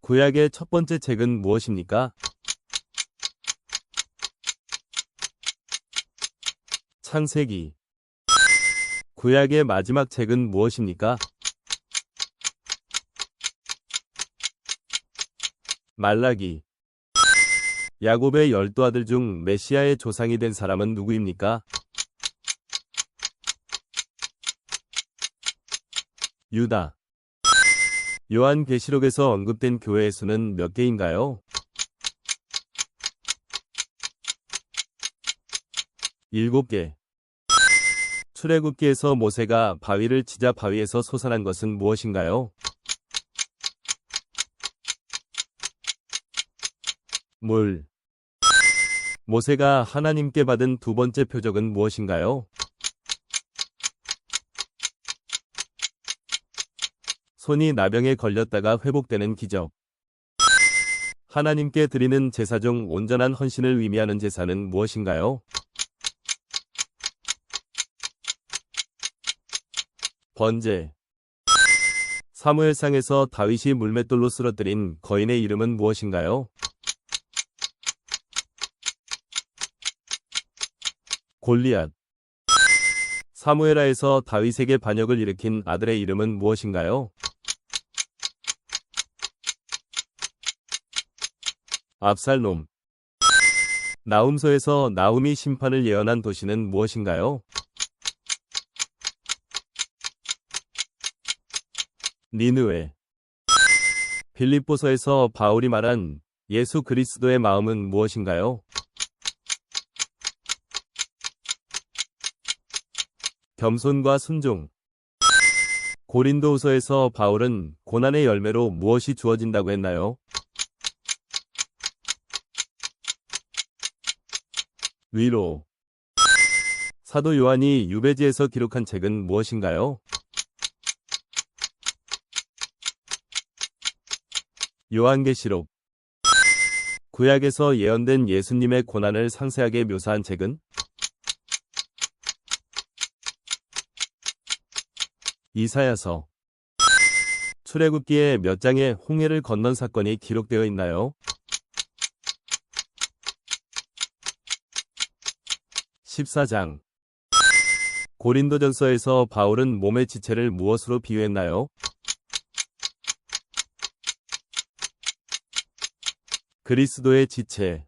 구약의 첫 번째 책은 무엇입니까? 창세기. 구약의 마지막 책은 무엇입니까? 말라기. 야곱의 12아들 중 메시아의 조상이 된 사람은 누구입니까? 유다. 요한계시록에서 언급된 교회의 수는 몇 개인가요? 7개. 출애굽기에서 모세가 바위를 치자 바위에서 솟아난 것은 무엇인가요? 물. 모세가 하나님께 받은 두 번째 표적은 무엇인가요? 손이 나병에 걸렸다가 회복되는 기적. 하나님께 드리는 제사 중 온전한 헌신을 의미하는 제사는 무엇인가요? 번제. 사무엘상에서 다윗이 물맷돌로 쓰러뜨린 거인의 이름은 무엇인가요? 골리앗. 사무엘하에서 다윗에게 반역을 일으킨 아들의 이름은 무엇인가요? 압살롬. 나훔서에서 나훔이 심판을 예언한 도시는 무엇인가요? 니느웨. 빌립보서에서 바울이 말한 예수 그리스도의 마음은 무엇인가요? 겸손과 순종. 고린도후서에서 바울은 고난의 열매로 무엇이 주어진다고 했나요? 위로. 사도 요한이 유배지에서 기록한 책은 무엇인가요? 요한계시록. 구약에서 예언된 예수님의 고난을 상세하게 묘사한 책은? 이사야서. 출애굽기에 몇 장의 홍해를 건넌 사건이 기록되어 있나요? 14장. 고린도전서에서 바울은 몸의 지체를 무엇으로 비유했나요? 그리스도의 지체.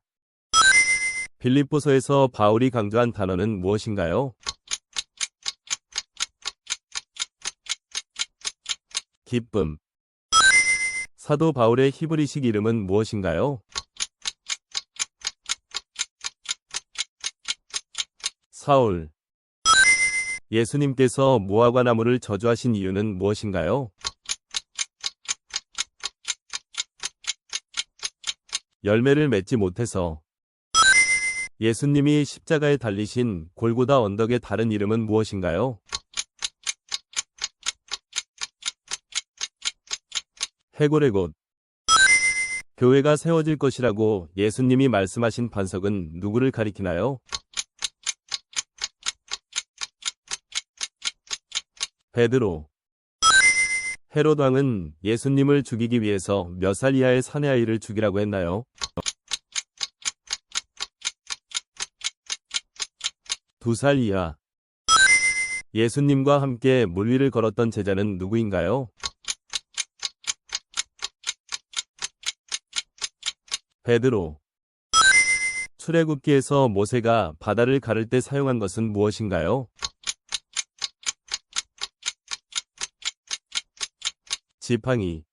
빌립보서에서 바울이 강조한 단어는 무엇인가요? 기쁨. 사도 바울의 히브리식 이름은 무엇인가요? 사울. 예수님께서 무화과 나무를 저주하신 이유는 무엇인가요? 열매를 맺지 못해서. 예수님이 십자가에 달리신 골고다 언덕의 다른 이름은 무엇인가요? 해골의 곳. 교회가 세워질 것이라고 예수님이 말씀하신 반석은 누구를 가리키나요? 베드로. 헤롯 왕은 예수님을 죽이기 위해서 몇 살 이하의 사내 아이를 죽이라고 했나요? 2살 이하. 예수님과 함께 물 위를 걸었던 제자는 누구인가요? 베드로. 출애굽기에서 모세가 바다를 가를 때 사용한 것은 무엇인가요? 지팡이.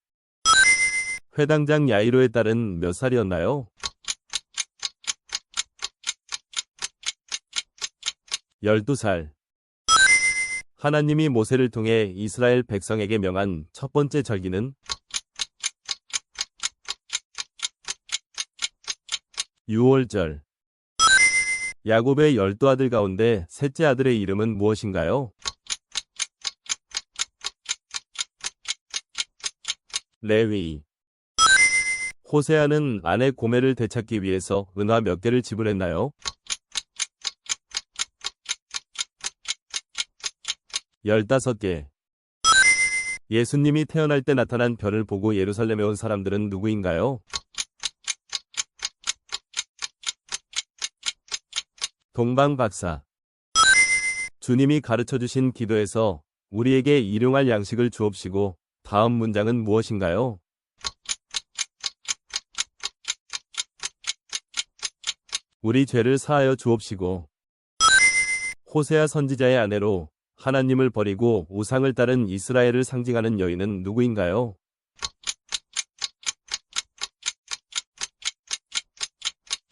회당장 야이로의 딸은 몇 살이었나요? 12살. 하나님이 모세를 통해 이스라엘 백성에게 명한 첫 번째 절기는? 유월절. 야곱의 12아들 가운데 셋째 아들의 이름은 무엇인가요? 레위. 호세아는 아내 고멜을 되찾기 위해서 은화 몇 개를 지불했나요? 15개. 예수님이 태어날 때 나타난 별을 보고 예루살렘에 온 사람들은 누구인가요? 동방박사. 주님이 가르쳐주신 기도에서 우리에게 일용할 양식을 주옵시고 다음 문장은 무엇인가요? 우리 죄를 사하여 주옵시고. 호세아 선지자의 아내로 하나님을 버리고 우상을 따른 이스라엘을 상징하는 여인은 누구인가요?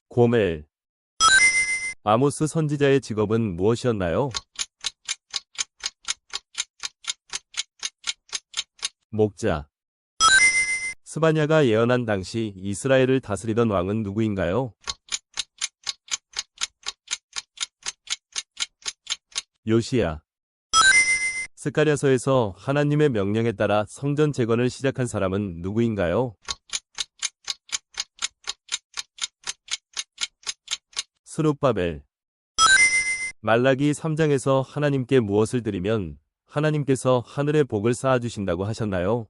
고멜. 아모스 선지자의 직업은 무엇이었나요? 목자. 스바냐가 예언한 당시 이스라엘을 다스리던 왕은 누구인가요? 요시야. 스가랴서에서 하나님의 명령에 따라 성전 재건을 시작한 사람은 누구인가요? 스룹바벨. 말라기 3장에서 하나님께 무엇을 드리면 하나님께서 하늘의 복을 쌓아주신다고 하셨나요?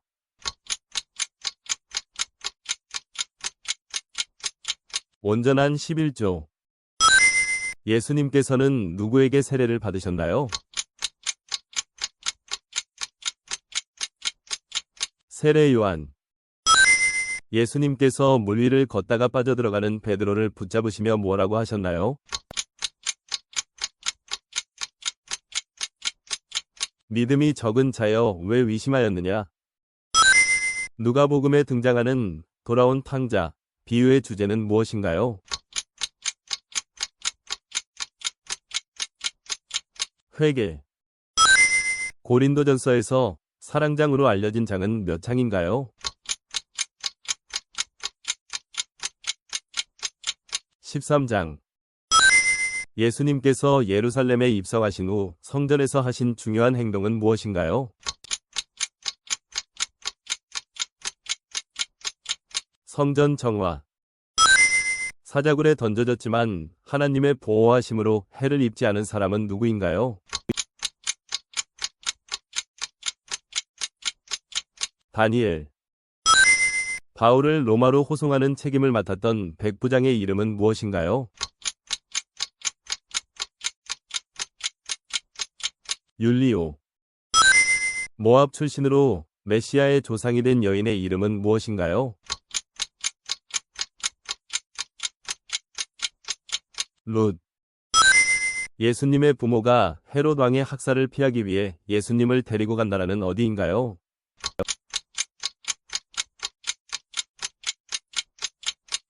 온전한 11조. 예수님께서는 누구에게 세례를 받으셨나요? 세례 요한. 예수님께서 물 위를 걷다가 빠져들어가는 베드로를 붙잡으시며 뭐라고 하셨나요? 믿음이 적은 자여 왜 의심하였느냐? 누가복음에 등장하는 돌아온 탕자, 비유의 주제는 무엇인가요? 회개. 고린도전서에서 사랑장으로 알려진 장은 몇 장인가요? 13장. 예수님께서 예루살렘에 입성하신 후 성전에서 하신 중요한 행동은 무엇인가요? 성전 정화. 사자굴에 던져졌지만 하나님의 보호하심으로 해를 입지 않은 사람은 누구인가요? 다니엘. 바울을 로마로 호송하는 책임을 맡았던 백부장의 이름은 무엇인가요? 율리오. 모압 출신으로 메시아의 조상이 된 여인의 이름은 무엇인가요? 룻. 예수님의 부모가 헤롯 왕의 학살을 피하기 위해 예수님을 데리고 간 나라는 어디인가요?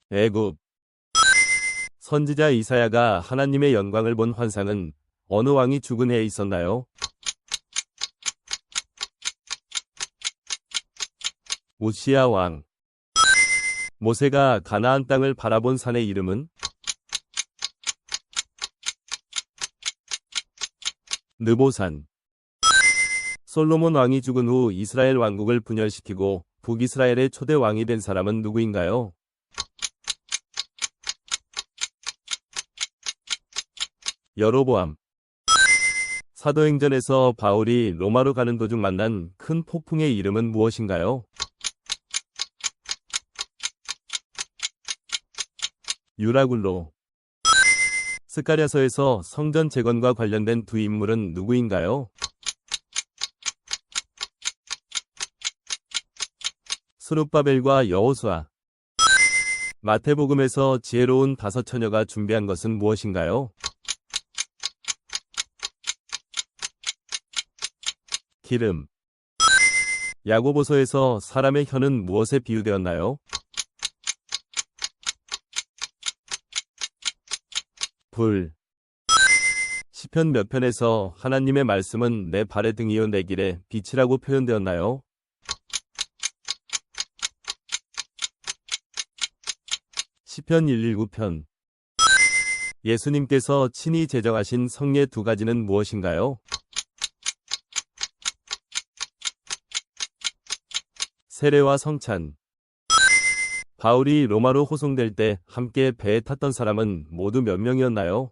애굽. 선지자 이사야가 하나님의 영광을 본 환상은 어느 왕이 죽은 해에 있었나요? 우시야 왕. 모세가 가나안 땅을 바라본 산의 이름은? 느보산. 솔로몬 왕이 죽은 후 이스라엘 왕국을 분열시키고 북이스라엘의 초대 왕이 된 사람은 누구인가요? 여로보암. 사도행전에서 바울이 로마로 가는 도중 만난 큰 폭풍의 이름은 무엇인가요? 유라굴로. 스가랴서에서 성전 재건과 관련된 두 인물은 누구인가요? 스룹바벨과 여호수아. 마태복음에서 지혜로운 5 처녀가 준비한 것은 무엇인가요? 기름. 야고보서에서 사람의 혀는 무엇에 비유되었나요? 불. 시편 몇 편에서 하나님의 말씀은 내 발의 등이요 내 길의 빛이라고 표현되었나요? 시편 119편. 예수님께서 친히 제정하신 성례 2가지는 무엇인가요? 세례와 성찬. 바울이 로마로 호송될 때 함께 배에 탔던 사람은 모두 몇 명이었나요?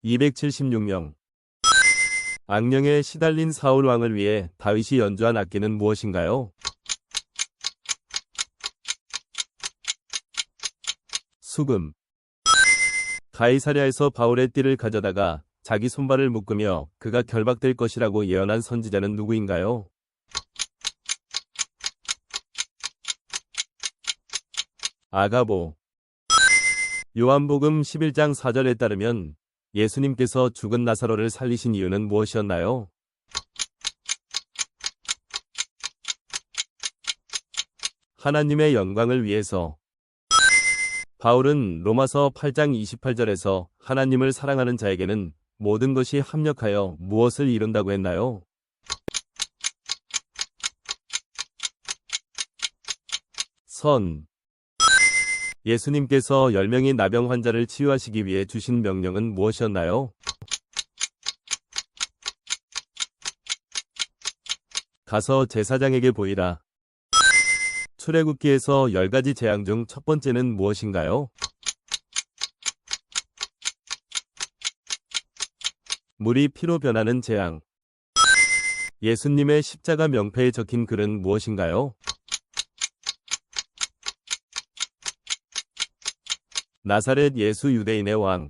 276명. 악령에 시달린 사울 왕을 위해 다윗이 연주한 악기는 무엇인가요? 수금. 가이사랴에서 바울의 띠를 가져다가 자기 손발을 묶으며 그가 결박될 것이라고 예언한 선지자는 누구인가요? 아가보. 요한복음 11장 4절에 따르면 예수님께서 죽은 나사로를 살리신 이유는 무엇이었나요? 하나님의 영광을 위해서. 바울은 로마서 8장 28절에서 하나님을 사랑하는 자에게는 모든 것이 합력하여 무엇을 이룬다고 했나요? 선. 예수님께서 10명의 나병 환자를 치유하시기 위해 주신 명령은 무엇이었나요? 가서 제사장에게 보이라. 출애굽기에서 10가지 재앙 중 첫 번째는 무엇인가요? 물이 피로 변하는 재앙. 예수님의 십자가 명패에 적힌 글은 무엇인가요? 나사렛 예수 유대인의 왕.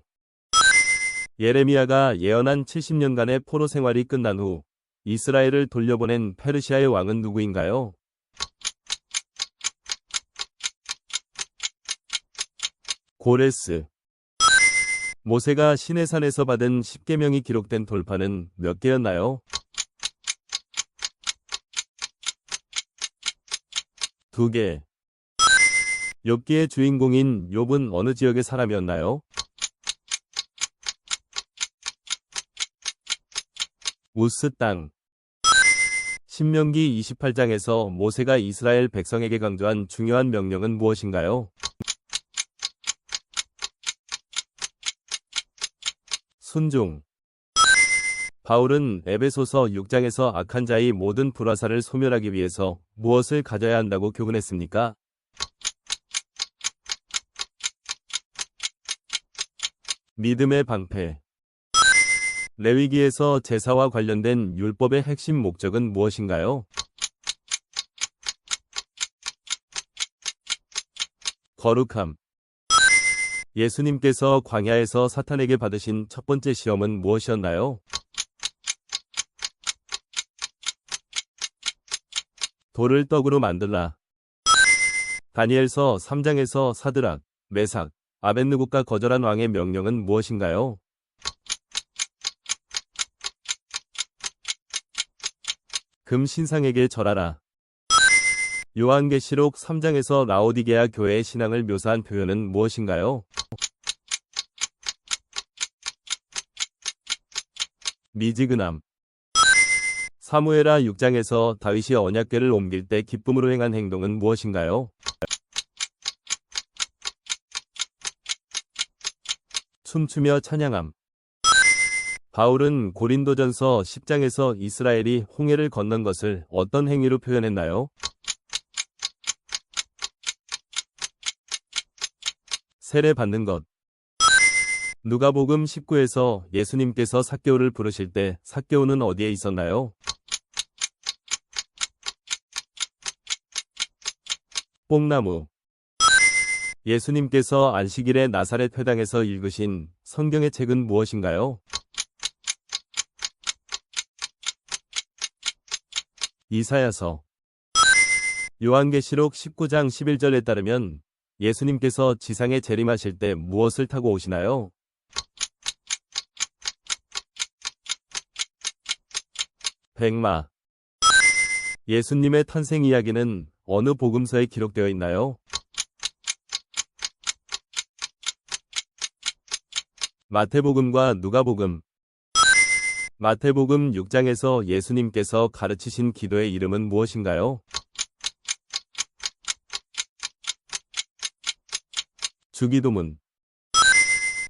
예레미야가 예언한 70년간의 포로 생활이 끝난 후 이스라엘을 돌려보낸 페르시아의 왕은 누구인가요? 고레스. 모세가 시내산에서 받은 10계명이 기록된 돌판은 몇 개였나요? 2개. 욥기의 주인공인 욥은 어느 지역의 사람이었나요? 우스 땅. 신명기 28장에서 모세가 이스라엘 백성에게 강조한 중요한 명령은 무엇인가요? 순종. 바울은 에베소서 6장에서 악한 자의 모든 불화살을 소멸하기 위해서 무엇을 가져야 한다고 교훈했습니까? 믿음의 방패. 레위기에서 제사와 관련된 율법의 핵심 목적은 무엇인가요? 거룩함. 예수님께서 광야에서 사탄에게 받으신 첫 번째 시험은 무엇이었나요? 돌을 떡으로 만들라. 다니엘서 3장에서 사드락, 메삭, 아벳느고가 거절한 왕의 명령은 무엇인가요? 금 신상에게 절하라. 요한계시록 3장에서 라오디게아 교회의 신앙을 묘사한 표현은 무엇인가요? 미지근함. 사무엘하 6장에서 다윗이 언약궤를 옮길 때 기쁨으로 행한 행동은 무엇인가요? 춤추며 찬양함. 바울은 고린도전서 10장에서 이스라엘이 홍해를 건넌 것을 어떤 행위로 표현했나요? 세례 받는 것. 누가복음 19에서 예수님께서 삭개오를 부르실 때 삭개오는 어디에 있었나요? 뽕나무. 예수님께서 안식일에 나사렛 회당에서 읽으신 성경의 책은 무엇인가요? 이사야서. 요한계시록 19장 11절에 따르면 예수님께서 지상에 재림하실 때 무엇을 타고 오시나요? 백마. 예수님의 탄생 이야기는 어느 복음서에 기록되어 있나요? 마태복음과 누가복음. 마태복음 6장에서 예수님께서 가르치신 기도의 이름은 무엇인가요? 주기도문.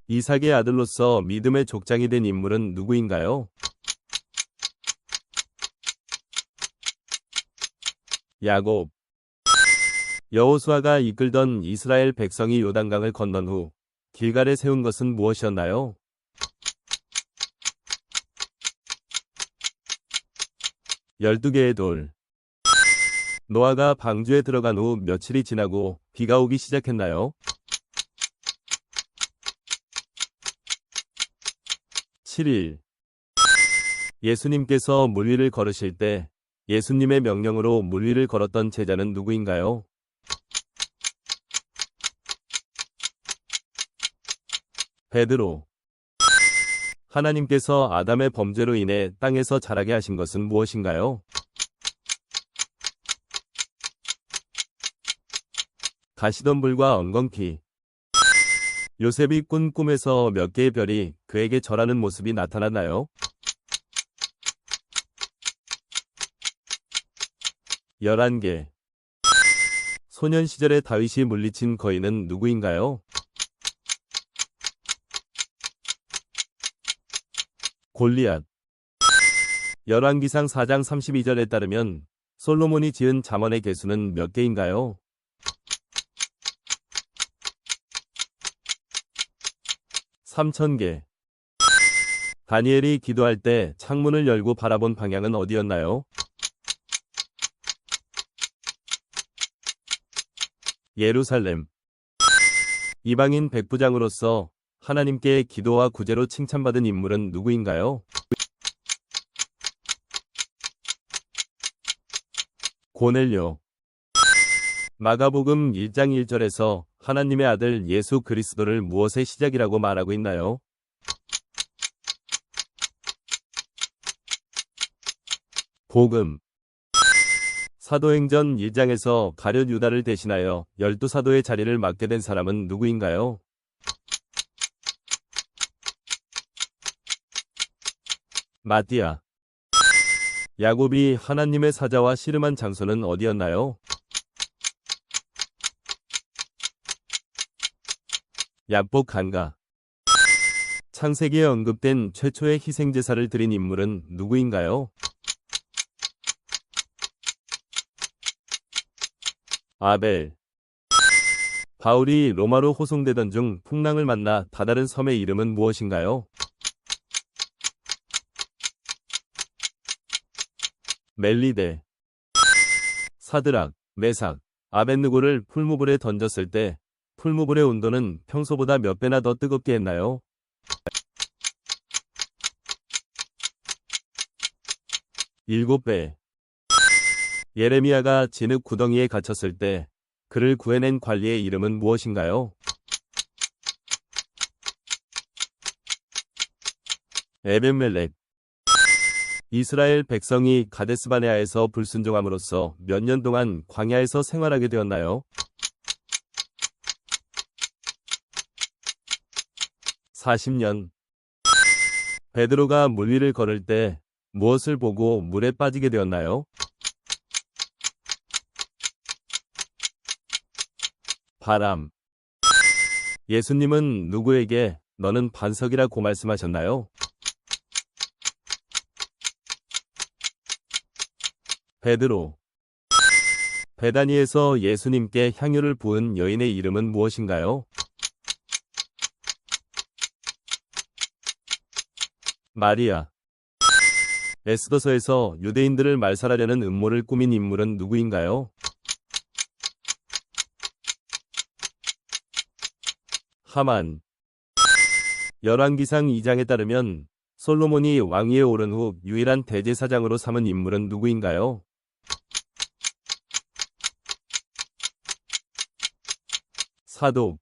이삭의 아들로서 믿음의 족장이 된 인물은 누구인가요? 야곱. 여호수아가 이끌던 이스라엘 백성이 요단강을 건넌 후 길갈에 세운 것은 무엇이었나요? 12개의 돌. 노아가 방주에 들어간 후 며칠이 지나고 비가 오기 시작했나요? 7일. 예수님께서 물 위를 걸으실 때 예수님의 명령으로 물 위를 걸었던 제자는 누구인가요? 베드로. 하나님께서 아담의 범죄로 인해 땅에서 자라게 하신 것은 무엇인가요? 가시덤불과 엉겅퀴. 요셉이 꾼 꿈에서 몇 개의 별이 그에게 절하는 모습이 나타났나요? 11개. 소년 시절에 다윗이 물리친 거인은 누구인가요? 골리앗. 열왕기상 4장 32절에 따르면 솔로몬이 지은 잠언의 개수는 몇 개인가요? 3,000개. 다니엘이 기도할 때 창문을 열고 바라본 방향은 어디였나요? 예루살렘. 이방인 백부장으로서 하나님께 기도와 구제로 칭찬받은 인물은 누구인가요? 고넬료. 마가복음 1장 1절에서 하나님의 아들 예수 그리스도를 무엇의 시작이라고 말하고 있나요? 복음. 사도행전 1장에서 가룟 유다를 대신하여 12사도의 자리를 맡게 된 사람은 누구인가요? 마띠아. 야곱이 하나님의 사자와 씨름한 장소는 어디였나요? 야복 간가. 창세기에 언급된 최초의 희생제사를 드린 인물은 누구인가요? 아벨. 바울이 로마로 호송되던 중 풍랑을 만나 다다른 섬의 이름은 무엇인가요? 멜리데. 사드락, 메삭, 아벳느고를 풀무불에 던졌을 때 풀무불의 온도는 평소보다 몇 배나 더 뜨겁게 했나요? 7배. 예레미야가 진흙 구덩이에 갇혔을 때 그를 구해낸 관리의 이름은 무엇인가요? 에벤멜렉. 이스라엘 백성이 가데스바네아에서 불순종함으로써 몇 년 동안 광야에서 생활하게 되었나요? 40년. 베드로가 물 위를 걸을 때 무엇을 보고 물에 빠지게 되었나요? 바람. 예수님은 누구에게 너는 반석이라고 말씀하셨나요? 베드로. 베다니에서 예수님께 향유를 부은 여인의 이름은 무엇인가요? 마리아. 에스더서에서 유대인들을 말살하려는 음모를 꾸민 인물은 누구인가요? 하만. 열왕기상 2장에 따르면 솔로몬이 왕위에 오른 후 유일한 대제사장으로 삼은 인물은 누구인가요? 사독.